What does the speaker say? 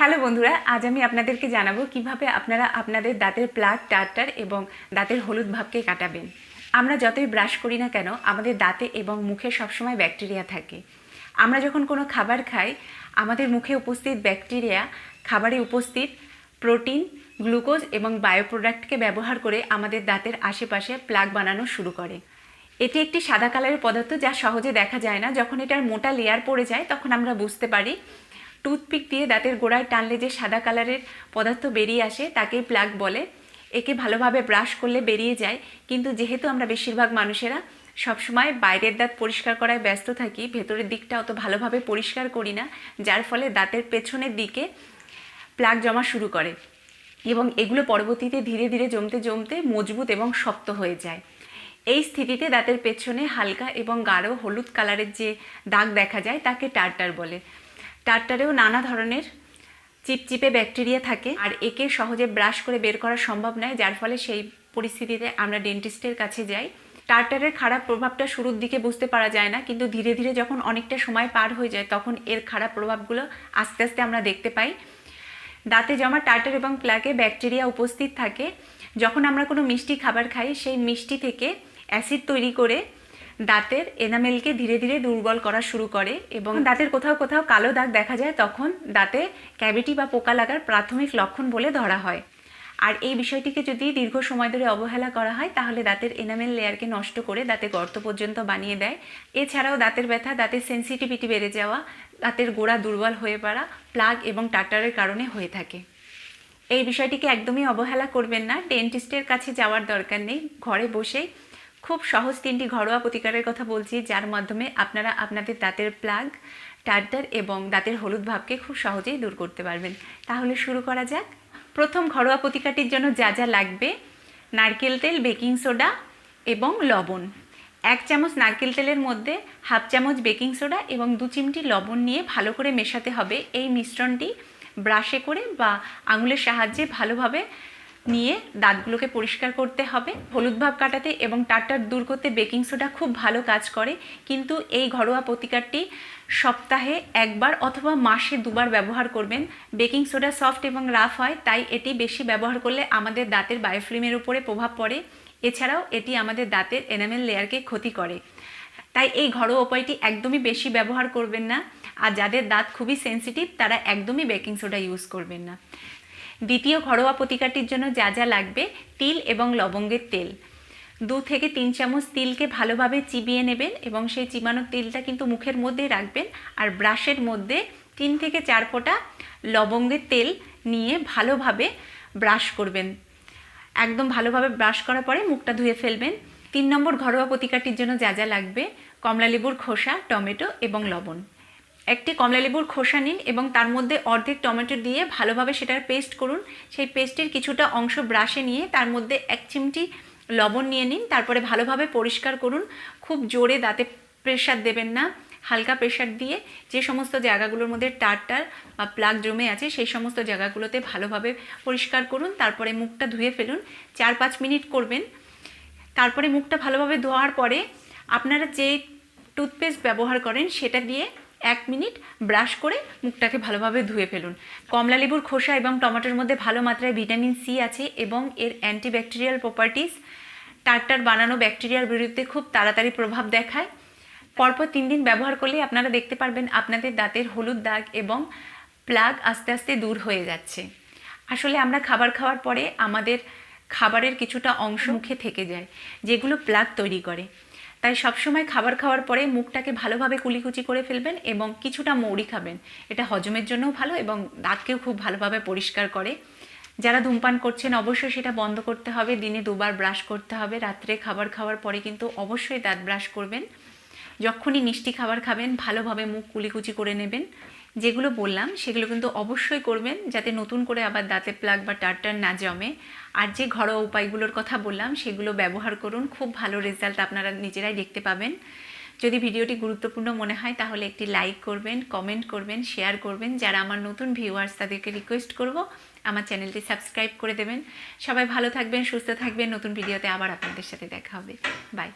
Hello বন্ধুরা, আজ আমি আপনাদেরকে জানাবো কিভাবে আপনারা আপনাদের দাঁতের প্লাক, টার্টার এবং দাঁতের হলুদ ভাবকে কাটাবেন। আমরা যতই ব্রাশ করি না কেন আমাদের দাঁতে এবং মুখে সবসময় ব্যাকটেরিয়া থাকে। আমরা যখন কোনো খাবার খাই আমাদের মুখে উপস্থিত ব্যাকটেরিয়া খাবারে উপস্থিত প্রোটিন, গ্লুকোজ এবং বায়ো প্রোডাক্টকে ব্যবহার করে আমাদের দাঁতের আশেপাশে প্লাক বানানো শুরু করে। এটি একটি সাদা কালারের পদার্থ যা সহজে দেখা যায় না। যখন এটার মোটা লেয়ার পড়ে যায় তখন আমরা বুঝতে পারি। টুথপিক দিয়ে দাঁতের গোড়ায় টানলে যে সাদা কালারের পদার্থ বেরিয়ে আসে তাকেই প্লাক বলে। একে ভালোভাবে ব্রাশ করলে বেরিয়ে যায়, কিন্তু যেহেতু আমরা বেশিরভাগ মানুষেরা সবসময় বাইরের দাঁত পরিষ্কার করায় ব্যস্ত থাকি, ভেতরের দিকটা অত ভালোভাবে পরিষ্কার করি না, যার ফলে দাঁতের পেছনের দিকে প্লাক জমা শুরু করে এবং এগুলো পরবর্তীতে ধীরে ধীরে জমতে জমতে মজবুত এবং শক্ত হয়ে যায়। এই স্থিতিতে দাঁতের পেছনে হালকা এবং গাঢ় হলুদ কালারের যে দাগ দেখা যায় তাকে টার্টার বলে। টার্টারেও নানা ধরনের চিপচিপে ব্যাকটেরিয়া থাকে আর একে সহজে ব্রাশ করে বের করা সম্ভব নয়, যার ফলে সেই পরিস্থিতিতে আমরা ডেন্টিস্টের কাছে যাই। টার্টারের খারাপ প্রভাবটা শুরুর দিকে বুঝতে পারা যায় না, কিন্তু ধীরে ধীরে যখন অনেকটা সময় পার হয়ে যায় তখন এর খারাপ প্রভাবগুলো আস্তে আস্তে আমরা দেখতে পাই। দাঁতে জমা টার্টার এবং প্লাকে ব্যাকটেরিয়া উপস্থিত থাকে। যখন আমরা কোনো মিষ্টি খাবার খাই সেই মিষ্টি থেকে অ্যাসিড তৈরি করে দাঁতের এনামেলকে ধীরে ধীরে দুর্বল করা শুরু করে এবং দাঁতের কোথাও কোথাও কালো দাগ দেখা যায়, তখন দাঁতে ক্যাভিটি বা পোকা লাগার প্রাথমিক লক্ষণ বলে ধরা হয়। আর এই বিষয়টিকে যদি দীর্ঘ সময় ধরে অবহেলা করা হয় তাহলে দাঁতের এনামেল লেয়ারকে নষ্ট করে দাঁতে গর্ত পর্যন্ত বানিয়ে দেয়। এছাড়াও দাঁতের ব্যথা, দাঁতের সেন্সিটিভিটি বেড়ে যাওয়া, দাঁতের গোড়া দুর্বল হয়ে পড়া প্লাগ এবং টার্টারের কারণে হয়ে থাকে। এই বিষয়টিকে একদমই অবহেলা করবেন না। ডেন্টিস্টের কাছে যাওয়ার দরকার নেই, ঘরে বসেই খুব সহজ 3টি ঘরোয়া প্রতিকারের কথা বলছি, যার মাধ্যমে আপনারা আপনাদের দাঁতের প্লাগ, টার্টার এবং দাঁতের হলুদ ভাবকে খুব সহজেই দূর করতে পারবেন। তাহলে শুরু করা যাক। প্রথম ঘরোয়া প্রতিকারটির জন্য যা যা লাগবে: নারকেল তেল, বেকিং সোডা এবং লবণ। 1 চামচ নারকেল তেলের মধ্যে 1/2 চামচ বেকিং সোডা এবং 2 চিমটি লবণ নিয়ে ভালো করে মেশাতে হবে। এই মিশ্রণটি ব্রাশে করে বা আঙুলের সাহায্যে ভালোভাবে নিয়ে দাঁতগুলোকে পরিষ্কার করতে হবে। হলুদ ভাব কাটাতে এবং টার্টার দূর করতে বেকিং সোডা খুব ভালো কাজ করে, কিন্তু এই ঘরোয়া প্রতিকারটি সপ্তাহে 1 বার অথবা মাসে 2 বার ব্যবহার করবেন। বেকিং সোডা সফট এবং রাফ হয়, তাই এটি বেশি ব্যবহার করলে আমাদের দাঁতের বায়োফিল্মের উপরে প্রভাব পড়ে। এছাড়াও এটি আমাদের দাঁতের এনামেল লেয়ারকে ক্ষতি করে, তাই এই ঘরোয়া উপায়টি একদমই বেশি ব্যবহার করবেন না। আর যাদের দাঁত খুবই সেন্সিটিভ তারা একদমই বেকিং সোডা ইউজ করবেন না। দ্বিতীয় ঘরোয়া প্রতিকারটির জন্য যা যা লাগবে: তিল এবং লবঙ্গের তেল। 2 থেকে 3 চামচ তিলকে ভালোভাবে চিবিয়ে নেবেন এবং সেই চিবানো তেলটা কিন্তু মুখের মধ্যেই রাখবেন। আর ব্রাশের মধ্যে 3 থেকে 4 ফোঁটা লবঙ্গের তেল নিয়ে ভালোভাবে ব্রাশ করবেন। একদম ভালোভাবে ব্রাশ করার পরে মুখটা ধুয়ে ফেলবেন। 3 নম্বর ঘরোয়া প্রতিকারটির জন্য যা যা লাগবে: কমলালেবুর খোসা, টমেটো এবং লবণ। একটি কমলালেবুর খোসা নিন এবং তার মধ্যে অর্ধেক টমেটো দিয়ে ভালোভাবে সেটার পেস্ট করুন। সেই পেস্টের কিছুটা অংশ ব্রাশে নিয়ে তার মধ্যে 1 চিমটি লবণ নিয়ে নিন। তারপরে ভালোভাবে পরিষ্কার করুন। খুব জোরে দাঁতে প্রেশার দেবেন না, হালকা প্রেশার দিয়ে যে সমস্ত জায়গাগুলোর মধ্যে টার্টার বা প্লাগ জমে আছে সেই সমস্ত জায়গাগুলোতে ভালোভাবে পরিষ্কার করুন। তারপরে মুখটা ধুয়ে ফেলুন। 4-5 মিনিট করবেন। তারপরে মুখটা ভালোভাবে ধোয়ার পরে আপনারা যে টুথপেস্ট ব্যবহার করেন সেটা দিয়ে 1 মিনিট ব্রাশ করে মুখটাকে ভালোভাবে ধুয়ে ফেলুন। কমলালেবুর খোসা এবং টমেটোর মধ্যে ভালো মাত্রায় ভিটামিন সি আছে এবং এর অ্যান্টিব্যাকটেরিয়াল প্রপার্টিস টার্টার বানানো ব্যাকটেরিয়ার বিরুদ্ধে খুব তাড়াতাড়ি প্রভাব দেখায়। পরপর 3 দিন ব্যবহার করলে আপনারা দেখতে পারবেন আপনাদের দাঁতের হলুদ দাগ এবং প্লাগ আস্তে আস্তে দূর হয়ে যাচ্ছে। আসলে আমরা খাবার খাওয়ার পরে আমাদের খাবারের কিছুটা অংশ মুখে থেকে যায় যেগুলো প্লাগ তৈরি করে, তাই সবসময় খাবার খাওয়ার পরে মুখটাকে ভালোভাবে কুলিকুচি করে ফেলবেন এবং কিছুটা মৌরি খাবেন। এটা হজমের জন্যও ভালো এবং দাঁতকেও খুব ভালোভাবে পরিষ্কার করে। যারা ধূমপান করছেন অবশ্যই সেটা বন্ধ করতে হবে। দিনে 2 বার ব্রাশ করতে হবে। রাত্রে খাবার খাওয়ার পরে কিন্তু অবশ্যই দাঁত ব্রাশ করবেন। যখনই মিষ্টি খাবার খাবেন ভালোভাবে মুখ কুলিকুচি করে নেবেন। যেগুলো বললাম সেগুলো কিন্তু অবশ্যই করবেন যাতে নতুন করে আবার দাঁতে প্লাগ বা টার্টার না জমে। আর যে ঘরোয়া উপায়গুলোর কথা বললাম সেগুলো ব্যবহার করুন, খুব ভালো রেজাল্ট আপনারা নিজেরাই দেখতে পাবেন। যদি ভিডিওটি গুরুত্বপূর্ণ মনে হয় তাহলে একটি লাইক করবেন, কমেন্ট করবেন, শেয়ার করবেন। যারা আমার নতুন ভিউয়ার্স তাদেরকে রিকোয়েস্ট করব আমার চ্যানেলটি সাবস্ক্রাইব করে দেবেন। সবাই ভালো থাকবেন, সুস্থ থাকবেন। নতুন ভিডিওতে আবার আপনাদের সাথে দেখা হবে। বাই।